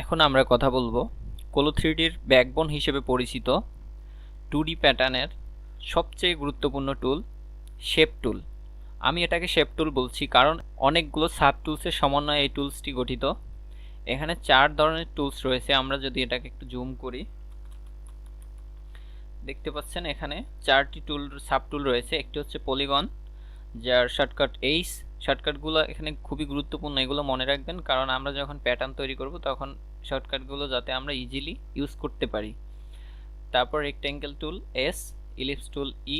এখন আমরা কথা বলবো CLO 3Dর ব্যাকবোন হিসেবে পরিচিত 2D প্যাটার্নের সবচেয়ে গুরুত্বপূর্ণ টুল শেপ টুল। আমি এটাকে শেপ টুল বলছি কারণ অনেকগুলো সাব টুলসের সমন্বয়ে এই টুলসটি গঠিত। এখানে 4 ধরনের টুলস রয়েছে। আমরা যদি এটাকে একটু জুম করি দেখতে পাচ্ছেন এখানে 4টি টুল সাব টুল রয়েছে। একটি হচ্ছে পলিগন, যার শর্টকাট এইচ। শর্টকাটগুলো এখানে খুবই গুরুত্বপূর্ণ, এগুলো মনে রাখবেন কারণ আমরা যখন প্যাটার্ন তৈরি করব তখন শর্টকাটগুলো যাতে আমরা ইজিলি ইউজ করতে পারি। তারপর রেক্ট্যাঙ্গেল টুল এস, ইলিপস টুল ই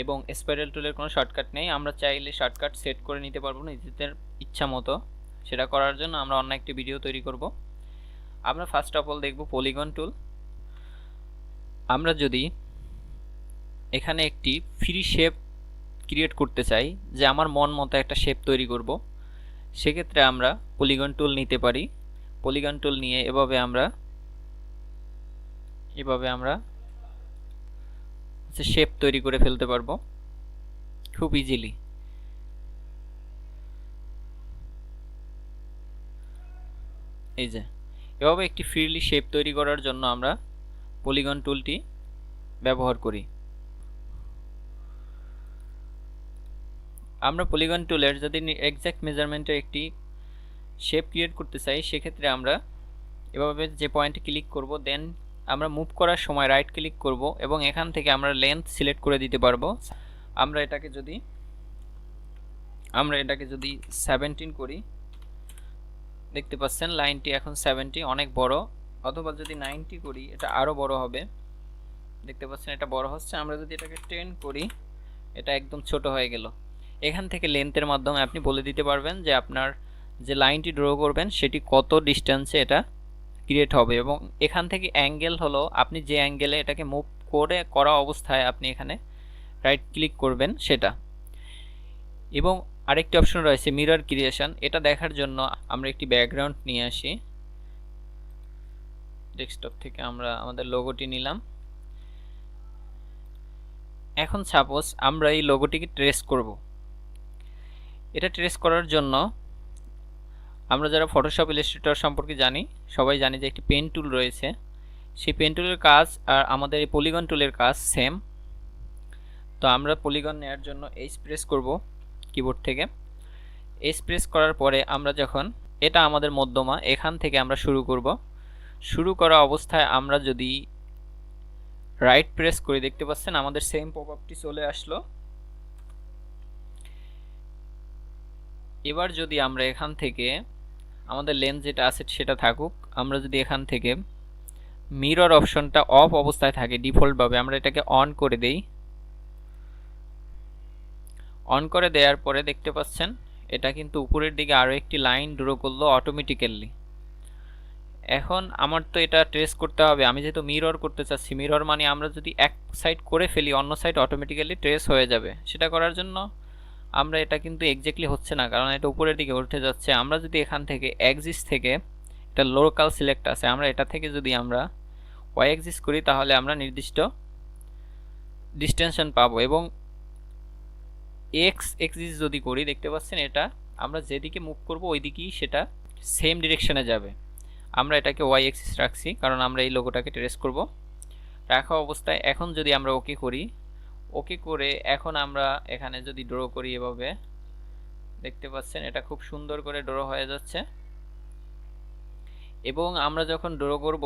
এবং স্পাইরাল টুলের কোনো শর্টকাট নেই। আমরা চাইলে শর্টকাট সেট করে নিতে পারবো নিজেদের ইচ্ছা মতো। সেটা করার জন্য আমরা অন্য একটি ভিডিও তৈরি করব। আমরা ফার্স্ট অফ অল দেখব পলিগন টুল। আমরা যদি এখানে একটি ফ্রি শেপ ক্রিয়েট করতে চাই, যে আমার মন মতো একটা শেপ তৈরি করব, সেক্ষেত্রে আমরা পলিগন টুল নিতে পারি। পলিগন টুল নিয়ে এভাবে আমরা শেপ তৈরি করে ফেলতে পারবো খুব ইজিলি। এই যে এভাবে একটি ফ্রিলি শেপ তৈরি করার জন্য আমরা পলিগন টুলটি ব্যবহার করি। আমরা পলিগন টুলের যদি এক্সাক্ট মেজারমেন্টের একটি শেপ ক্রিয়েট করতে চাই, সেক্ষেত্রে আমরা এভাবে যে পয়েন্টে ক্লিক করব, দেন আমরা মুভ করার সময় রাইট ক্লিক করব এবং এখান থেকে আমরা লেন্থ সিলেক্ট করে দিতে পারবো। আমরা এটাকে যদি 17 করি, দেখতে পাচ্ছেন লাইনটি এখন 70, অনেক বড়। অথবা যদি 90 করি, এটা আরও বড় হবে। দেখতে পাচ্ছেন এটা বড় হচ্ছে। আমরা যদি এটাকে 10 করি, এটা একদম ছোট হয়ে গেল। এখান থেকে লেন্থের মাধ্যমে আপনি বলে দিতে পারবেন যে আপনার যে লাইনটি ড্র করবেন সেটি কত ডিস্টেন্সে এটা ক্রিয়েট হবে। এবং এখান থেকে অ্যাঙ্গেল হলো আপনি যে অ্যাঙ্গেলে এটাকে মুভ করা অবস্থায় আপনি এখানে রাইট ক্লিক করবেন সেটা। এবং আরেকটি অপশন রয়েছে মিরর ক্রিয়েশন। এটা দেখার জন্য আমরা একটি ব্যাকগ্রাউন্ড নিয়ে আসি। ডেস্কটপ থেকে আমরা আমাদের লোগোটি নিলাম। এখন সাপোজ আমরা এই লোগোটিকে ট্রেস করব। এটা ট্রেস করার জন্য আমরা যারা ফটোশপ ইলাস্ট্রেটর সম্পর্কে জানি, সবাই জানি যে একটি পেন টুল রয়েছে। সেই পেন টুলের কাজ আর আমাদের এই পলিগন টুলের কাজ সেম। তো আমরা পলিগন নেওয়ার জন্য এইচ প্রেস করব কিবোর্ড থেকে। এইচ প্রেস করার পরে আমরা যখন এটা আমাদের মধ্যমা, এখান থেকে আমরা শুরু করব। শুরু করা অবস্থায় আমরা যদি রাইট প্রেস করি, দেখতে পাচ্ছেন আমাদের সেম পপআপটি চলে আসলো। এবার যদি আমরা এখান থেকে আমাদের লেন্স যেটা আছে সেটা থাকুক, আমরা যদি এখান থেকে মিরর অপশনটা অফ অবস্থায় থাকে ডিফল্টভাবে, আমরা এটাকে অন করে দেই। অন করে দেওয়ার পরে দেখতে পাচ্ছেন এটা কিন্তু উপরের দিকে আরও একটি লাইন ড্র করলো অটোমেটিক্যালি। এখন আমার তো এটা ট্রেস করতে হবে। আমি যেহেতু মিরর করতে চাচ্ছি, মিরর মানে আমরা যদি এক সাইড করে ফেলি অন্য সাইড অটোমেটিক্যালি ট্রেস হয়ে যাবে। সেটা করার জন্য আমরা এটা কিন্তু এক্স্যাক্টলি হচ্ছে না, কারণ এটা উপরের দিকে উঠে যাচ্ছে। আমরা যদি এখান থেকে অ্যাক্সিস থেকে, এটা লোকাল সিলেক্ট আছে, আমরা এটা থেকে যদি আমরা ওয়াই অ্যাক্সিস করি তাহলে আমরা নির্দিষ্ট ডিস্টেনশন পাবো। এবং এক্স অ্যাক্সিস যদি করি, দেখতে পাচ্ছেন এটা আমরা যেদিকে মুভ করব ওই দিকেই সেটা সেম ডিরেকশনে যাবে। আমরা এটাকে ওয়াই অ্যাক্সিস রাখছি কারণ আমরা এই লোগোটাকে ট্রেস করব। রাখা অবস্থায় এখন যদি আমরা ওকে করি, ওকে করে এখন আমরা এখানে যদি ড্র করি এভাবে, দেখতে পাচ্ছেন এটা খুব সুন্দর করে ড্র হয়ে যাচ্ছে। এবং আমরা যখন ড্র করব,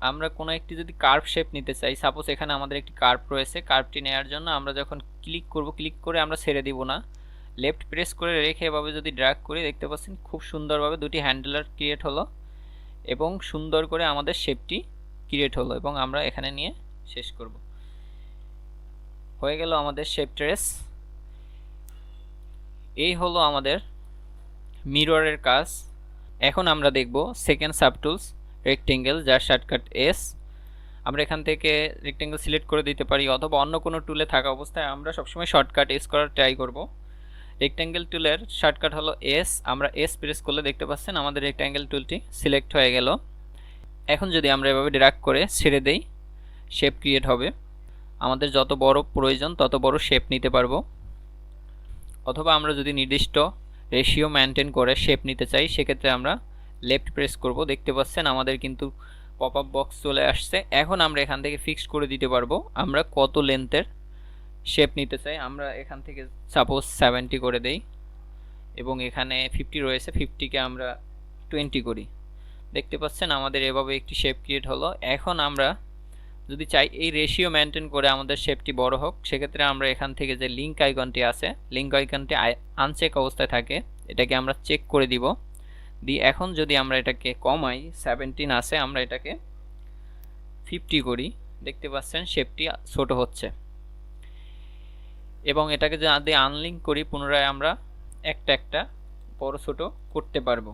আমরা কোনো একটি যদি কার্ভ শেপ নিতে চাই, সাপোজ এখানে আমাদের একটি কার্ভ রয়েছে। কার্ভটি নেওয়ার জন্য আমরা যখন ক্লিক করব, ক্লিক করে আমরা ছেড়ে দিব না, লেফট প্রেস করে রেখে এভাবে যদি ড্র্যাগ করি, দেখতে পাচ্ছেন খুব সুন্দরভাবে দুটি হ্যান্ডেলার ক্রিয়েট হলো এবং সুন্দর করে আমাদের শেপটি ক্রিয়েট হলো। এবং আমরা এখানে নিয়ে শেষ করব। হয়ে গেল আমাদের শেপ ট্রেস। এই হলো আমাদের মিররের কাজ। এখন আমরা দেখব সেকেন্ড সাবটুলস রেক্টেঙ্গেল, যার শর্টকাট এস। আমরা এখান থেকে রেক্টেঙ্গেল সিলেক্ট করে দিতে পারি অথবা অন্য কোনো টুলে থাকা অবস্থায় আমরা সবসময় শর্টকাট এস করার ট্রাই করব। রেক্টেঙ্গেল টুলের শর্টকাট হলো এস। আমরা এস প্রেস করলে দেখতে পাচ্ছেন আমাদের রেক্টেঙ্গেল টুলটি সিলেক্ট হয়ে গেল। এখন যদি আমরা এভাবে ড্র্যাগ করে ছেড়ে দেই, শেপ ক্রিয়েট হবে। আমাদের যত বড় প্রয়োজন তত বড় শেপ নিতে পারবো। অথবা আমরা যদি নির্দিষ্ট রেশিও মেনটেন করে শেপ নিতে চাই, সেক্ষেত্রে আমরা লেফট প্রেস করব, দেখতে পাচ্ছেন আমাদের কিন্তু পপ আপ বক্স চলে আসছে। এখন আমরা এখান থেকে ফিক্সড করে দিতে পারবো আমরা কত লেন্থের শেপ নিতে চাই। আমরা এখান থেকে সাপোজ 70 করে দেই এবং এখানে 50 রয়েছে, 50কে আমরা 20 করি। দেখতে পাচ্ছেন আমাদের এভাবে একটি শেপ ক্রিয়েট হলো। এখন আমরা যদি চাই এই রেশিও মেনটেন করে আমাদের শেপটি বড় হোক, সেক্ষেত্রে আমরা এখান থেকে যে লিঙ্ক আইকনটি আছে, লিঙ্ক আইকনটি আনচেক অবস্থায় থাকে, এটাকে আমরা চেক করে দিব। এখন যদি আমরা এটাকে কমাই, 17 আছে, আমরা এটাকে 50 করি, দেখতে পাচ্ছেন শেপটি ছোট হচ্ছে। এবং এটাকে যদি আনলিঙ্ক করি, পুনরায় আমরা একটা একটা বড় ছোট করতে পারবো।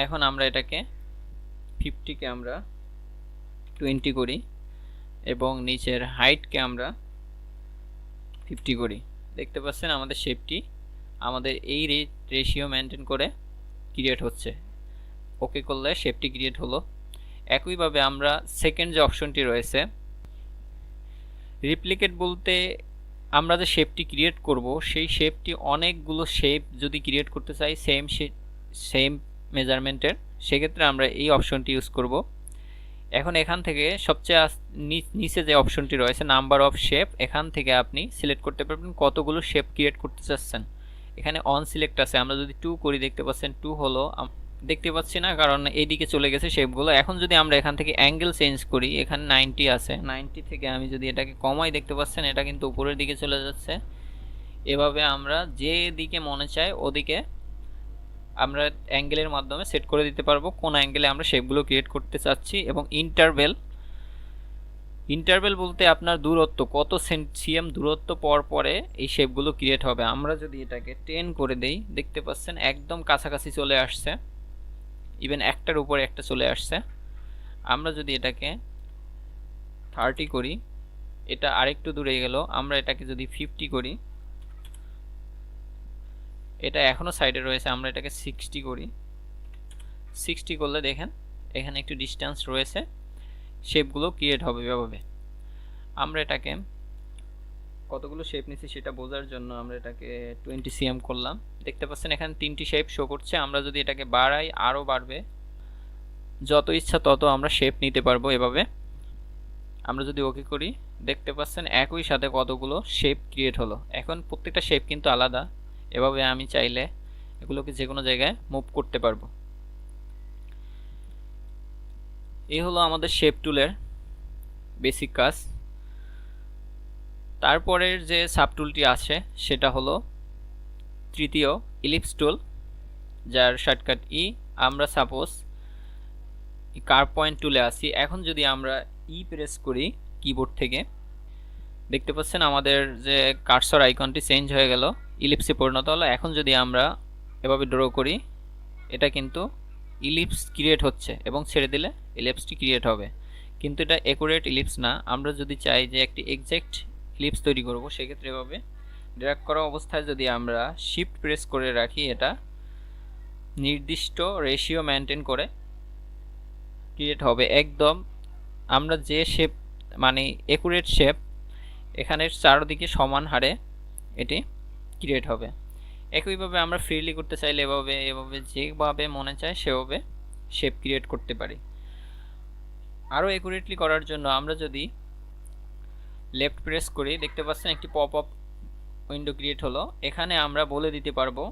এখন আমরা এটাকে 50কে আমরা 20 করি এবং নিচের হাইটকে আমরা 50 করি। দেখতে পাচ্ছেন আমাদের শেপটি আমাদের এই রেশিও মেনটেন করে ক্রিয়েট হচ্ছে। ওকে করলে শেপটি ক্রিয়েট হলো। একইভাবে আমরা সেকেন্ড যে অপশনটি রয়েছে, রিপ্লিকেট বলতে আমরা যে শেপটি ক্রিয়েট করব, সেই শেপটি অনেকগুলো শেপ যদি ক্রিয়েট করতে চাই সেম মেজারমেন্টের, সেক্ষেত্রে আমরা এই অপশনটি ইউজ করব। এখন এখান থেকে সবচেয়ে নিচে যে অপশনটি রয়েছে নাম্বার অফ শেপ, এখান থেকে আপনি সিলেক্ট করতে পারবেন কতগুলো শেপ ক্রিয়েট করতে চাচ্ছেন। এখানে অন সিলেক্ট আছে, আমরা যদি 2 করি, দেখতে পাচ্ছেন 2 হলো, দেখতে পাচ্ছি না কারণ এইদিকে চলে গেছে শেপগুলো। এখন যদি আমরা এখান থেকে অ্যাঙ্গেল চেঞ্জ করি, এখানে 90 আছে, 90 থেকে আমি যদি এটাকে কমাই, দেখতে পাচ্ছেন এটা কিন্তু উপরের দিকে চলে যাচ্ছে। এভাবে আমরা যে দিকে মনে চাই ওদিকে আমরা অ্যাঙ্গেলের মাধ্যমে সেট করে দিতে পারবো কোন অ্যাঙ্গেলে আমরা শেপগুলো ক্রিয়েট করতে চাচ্ছি। এবং ইন্টারভেল বলতে আপনার দূরত্ব, কত সিএম দূরত্ব পর পরে এই শেপগুলো ক্রিয়েট হবে। আমরা যদি এটাকে 10 করে দেই, দেখতে পাচ্ছেন একদম কাছাকাছি চলে আসছে, ইভেন একটার উপরে একটা চলে আসছে। আমরা যদি এটাকে 30 করি, এটা আরেকটু দূরে গেল। আমরা এটাকে যদি 50 করি, এটা এখনো সাইডে রয়েছে, আমরা এটাকে 60 করি। 60 করলে দেখেন এখানে একটু ডিস্টেন্স রয়েছে, শেপগুলো ক্রিয়েট হবে এভাবে। আমরা এটাকে কতগুলো শেপ নিচ্ছি সেটা বোঝার জন্য আমরা এটাকে 20 cm করলাম। দেখতে পাচ্ছেন এখানে 3টি শেপ শো করছে। আমরা যদি এটাকে বাড়াই, আরও বাড়বে, যত ইচ্ছা তত আমরা শেপ নিতে পারবো এভাবে। আমরা যদি ওকে করি, দেখতে পাচ্ছেন একই সাথে কতগুলো শেপ ক্রিয়েট হলো। এখন প্রত্যেকটা শেপ কিন্তু আলাদা, এভাবে আমি চাইলে এগুলোকে যে কোনো জায়গায় মুভ করতে পারবো। এই হলো আমাদের শেপ টুলের বেসিক কাজ। তারপরের যে সাব টুলটি আছে সেটা হলো তৃতীয় ইলিপস টুল, যার শর্টকাট ই। আমরা সাপোজ কার্ভ পয়েন্ট টুলে আসি। এখন যদি আমরা ই প্রেস করি কিবোর্ড থেকে, দেখতে পাচ্ছেন আমাদের যে কার্সর আইকনটি চেঞ্জ হয়ে গেল, ইলিপসে পরিণত হলো। এখন যদি আমরা এভাবে ড্র করি, এটা কিন্তু ইলিপস ক্রিয়েট হচ্ছে এবং ছেড়ে দিলে ইলিপসটি ক্রিয়েট হবে, কিন্তু এটা অ্যাকুরেট ইলিপস না। আমরা যদি চাই যে একটি এক্সাক্ট ইলিপস তৈরি করব, সেক্ষেত্রে এভাবে ড্র্যাগ করা অবস্থায় যদি আমরা শিফট প্রেস করে রাখি, এটা নির্দিষ্ট রেশিও মেনটেন করে ক্রিয়েট হবে একদম। আমরা যে শেপ মানে অ্যাকুরেট শেপ, এখানের চারদিকে সমান হারে এটি ক্রিয়েট হবে। একইভাবে আমরা ফ্রিলি করতে চাইলে এভাবে যেভাবে মনে চায় সেভাবে শেপ ক্রিয়েট করতে পারি। আরও অ্যাকুরেটলি করার জন্য আমরা যদি লেফট প্রেস করি, দেখতে পাচ্ছেন একটি পপ আপ উইন্ডো ক্রিয়েট হলো। এখানে আমরা বলে দিতে পারবো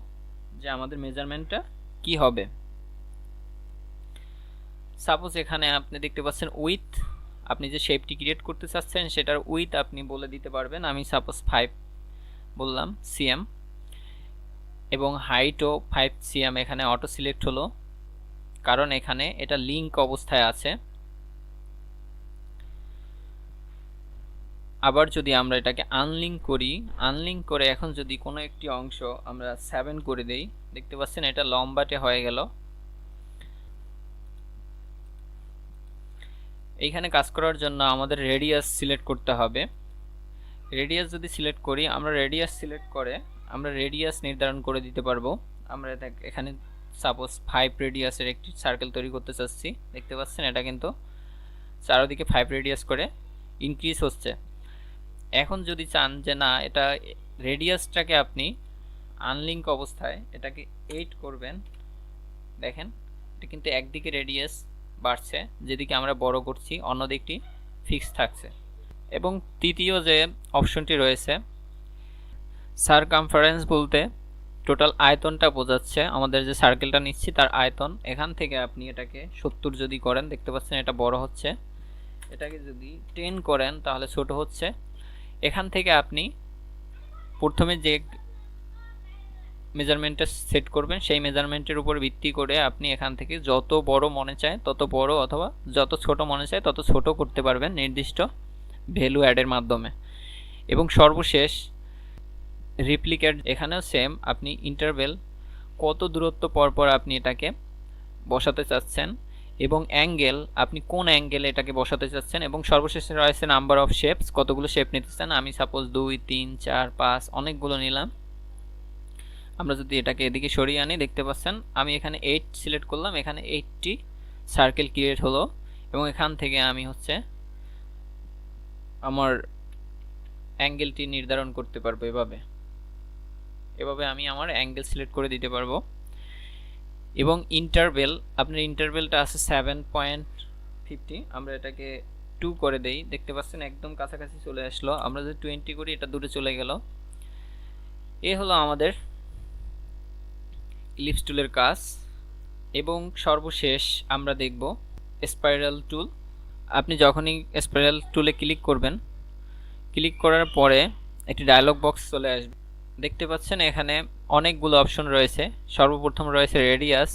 যে আমাদের মেজারমেন্টটা কি হবে। সাপোজ এখানে আপনি দেখতে পাচ্ছেন উইথ, আপনি যে শেপটি ক্রিয়েট করতে চাচ্ছেন সেটার উইথ আপনি বলে দিতে পারবেন। আমি সাপোজ 5 বললাম সিএম, এবং হাইটও 5 সিএম। এখানে অটো সিলেক্ট হলো কারণ এখানে এটা লিঙ্ক অবস্থায় আছে। আবার যদি আমরা এটাকে আনলিঙ্ক করি, আনলিঙ্ক করে এখন যদি কোনো একটি অংশ আমরা 7 করে দেই, দেখতে পাচ্ছেন এটা লম্বাটে হয়ে গেল। এইখানে কাজ করার জন্য আমাদের রেডিয়াস সিলেক্ট করতে হবে। রেডিয়াস যদি সিলেক্ট করি, আমরা রেডিয়াস সিলেক্ট করে আমরা রেডিয়াস নির্ধারণ করে দিতে পারবো। আমরা এখানে সাপোজ 5 রেডিয়াসের একটি সার্কেল তৈরি করতে চাচ্ছি। দেখতে পাচ্ছেন এটা কিন্তু চারদিকে 5 রেডিয়াস করে ইনক্রিজ হচ্ছে। এখন যদি চান যে না, এটা রেডিয়াসটাকে আপনি আনলিঙ্ক অবস্থায় এটাকে 8 করবেন, দেখেন এটা কিন্তু একদিকে রেডিয়াস বাড়ছে, যেদিকে আমরা বড় করছি অন্য দিকটি ফিক্স থাকছে। এবং তৃতীয় যে অপশনটি রয়েছে সারকামফারেন্স বলতে টোটাল আয়তনটা বোঝাচ্ছে, আমাদের যে সার্কেলটা নিচ্ছি তার আয়তন। এখান থেকে আপনি এটাকে 70 যদি করেন, দেখতে পাচ্ছেন এটা বড় হচ্ছে, এটাকে যদি 10 করেন তাহলে ছোট হচ্ছে। এখান থেকে আপনি প্রথমে যে মেজারমেন্টটা সেট করবেন সেই মেজারমেন্টের উপর ভিত্তি করে আপনি এখান থেকে যত বড় মনে চায় তত বড়, অথবা যত ছোট মনে চায় তত ছোট করতে পারবেন নির্দিষ্ট ভ্যালু অ্যাডের মাধ্যমে। এবং সর্বশেষ রিপ্লিকেট, এখানেও সেম, আপনি ইন্টারভেল কত দূরত্ব পর আপনি এটাকে বসাতে চাচ্ছেন, এবং অ্যাঙ্গেল আপনি কোন অ্যাঙ্গেলে এটাকে বসাতে চাচ্ছেন, এবং সর্বশেষে রয়েছে নাম্বার অফ শেপস, কতগুলো শেপ নিতে চান। আমি সাপোজ 2, 3, 4, 5 অনেকগুলো নিলাম। আমরা যদি এটাকে এদিকে সরিয়ে আনি, দেখতে পাচ্ছেন আমি এখানে 8 সিলেক্ট করলাম, এখানে 8টি সার্কেল ক্রিয়েট হলো। এবং এখান থেকে আমি হচ্ছে আমার অ্যাঙ্গেলটি নির্ধারণ করতে পারবো। এভাবে আমি আমার অ্যাঙ্গেল সিলেক্ট করে দিতে পারবো। এবং ইন্টারভেল, আপনার ইন্টারভেলটা আছে 7.50, আমরা এটাকে 2 করে দেই, দেখতে পাচ্ছেন একদম কাছাকাছি চলে আসলো। আমরা যদি 20 করি এটা দূরে চলে গেল। এ হলো আমাদের ইলিপস টুলের কাজ। এবং সর্বশেষ আমরা দেখব স্পাইরাল টুল। আপনি যখনই স্পাইরাল টুলে ক্লিক করবেন, ক্লিক করার পরে একটি ডায়লগ বক্স চলে আসবে। দেখতে পাচ্ছেন এখানে অনেকগুলো অপশন রয়েছে। সর্বপ্রথম রয়েছে রেডিয়াস,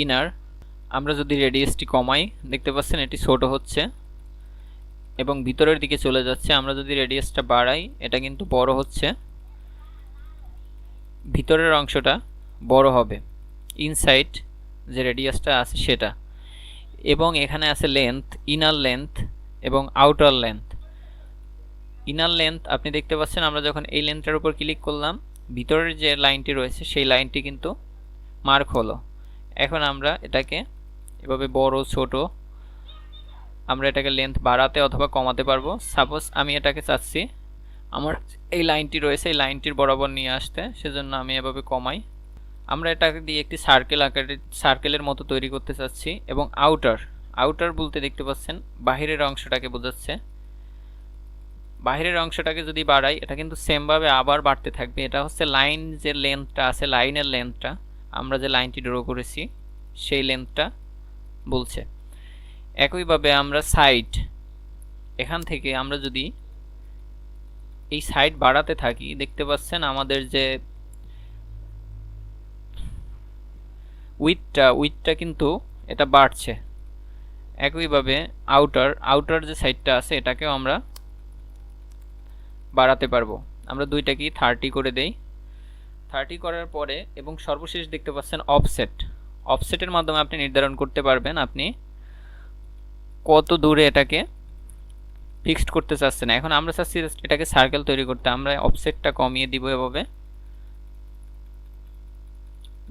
ইনার। আমরা যদি রেডিয়াসটি কমাই, দেখতে পাচ্ছেন এটি ছোট হচ্ছে এবং ভিতরের দিকে চলে যাচ্ছে। আমরা যদি রেডিয়াসটা বাড়াই, এটা কিন্তু বড় হচ্ছে, ভিতরের অংশটা বড় হবে, ইনসাইড যে রেডিয়াসটা আছে সেটা। এবং এখানে আছে লেন্থ, ইনার লেন্থ এবং আউটার লেন্থ। ইনার লেন্থ আপনি দেখতে পাচ্ছেন আমরা যখন এই লেন্থটার উপর ক্লিক করলাম, ভিতরের যে লাইনটি রয়েছে সেই লাইনটি কিন্তু মার্ক হলো। এখন আমরা এটাকে এভাবে বড় ছোট আমরা এটাকে লেন্থ বাড়াতে অথবা কমাতে পারবো। সাপোজ আমি এটাকে চাচ্ছি আমার এই লাইনটি রয়েছে এই লাইনটির বরাবর নিয়ে আসতে, সেজন্য আমি এভাবে কমাই। আমরা এটাকে দিয়ে একটি সার্কেল আকারে সার্কেলের মতো তৈরি করতে চাচ্ছি। এবং আউটার বলতে দেখতে পাচ্ছেন বাহিরের অংশটাকে বোঝাচ্ছে। বাহিরের অংশটাকে যদি বাড়াই, এটা কিন্তু সেমভাবে আবার বাড়তে থাকবে। এটা হচ্ছে লাইন যে লেন্থটা আছে, লাইনের লেন্থটা, আমরা যে লাইনটি ড্র করেছি সেই লেন্থটা বলছে। একইভাবে আমরা সাইড, এখান থেকে আমরা যদি এই সাইড বাড়াতে থাকি, দেখতে পাচ্ছেন আমাদের যে উইথটা কিন্তু এটা বাড়ছে। একইভাবে আউটার যে সাইডটা আছে এটাকেও আমরা বাড়াতে পারবো। আমরা দুইটাকেই 30 করে দেই। 30 করার পরে এবং সর্বশেষ দেখতে পাচ্ছেন অফসেটের মাধ্যমে আপনি নির্ধারণ করতে পারবেন আপনি কত দূরে এটাকে ফিক্সড করতে চাচ্ছেন। এখন আমরা চাচ্ছি এটাকে সার্কেল তৈরি করতে, আমরা অফসেটটা কমিয়ে দিব এভাবে,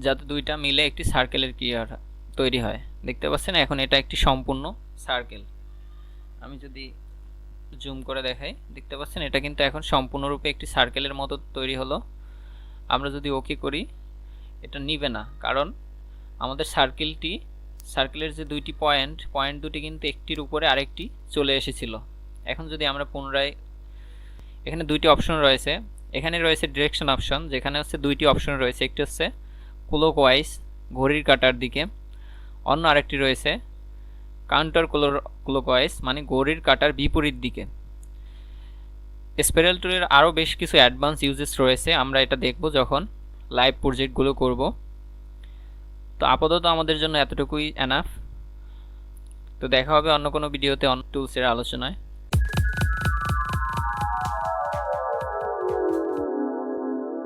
যাতে দুইটা মিলে একটি সার্কেলের ক্রিয়া তৈরি হয়। দেখতে পাচ্ছেন এখন এটা একটি সম্পূর্ণ সার্কেল। আমি যদি জুম করে দেখাই, দেখতে পাচ্ছেন এটা কিন্তু এখন সম্পূর্ণরূপে একটি সার্কেলের মতো তৈরি হলো। আমরা যদি ওকে করি, এটা নিবে না, কারণ আমাদের সার্কেলের যে দুইটি পয়েন্ট দুটি কিন্তু একটির উপরে আরেকটি চলে এসেছিল। এখন যদি আমরা পুনরায়, এখানে দুইটি অপশন রয়েছে, এখানে রয়েছে ডিরেকশন অপশন, যেখানে হচ্ছে দুইটি অপশন রয়েছে, একটি হচ্ছে ক্লকওয়াইজ ঘড়ির কাঁটার দিকে, অন্য আরেকটি রয়েছে কাউন্টার ক্লকওয়াইজ মানে ঘড়ির কাঁটার বিপরীত দিকে। স্পাইরাল টুলের আরও বেশ কিছু অ্যাডভান্স ইউজেস রয়েছে, আমরা এটা দেখব যখন লাইভ প্রজেক্টগুলো করব। তো আপাতত আমাদের জন্য এতটুকুই এনাফ। তো দেখা হবে অন্য কোনো ভিডিওতে অন্য টুলসের আলোচনায়।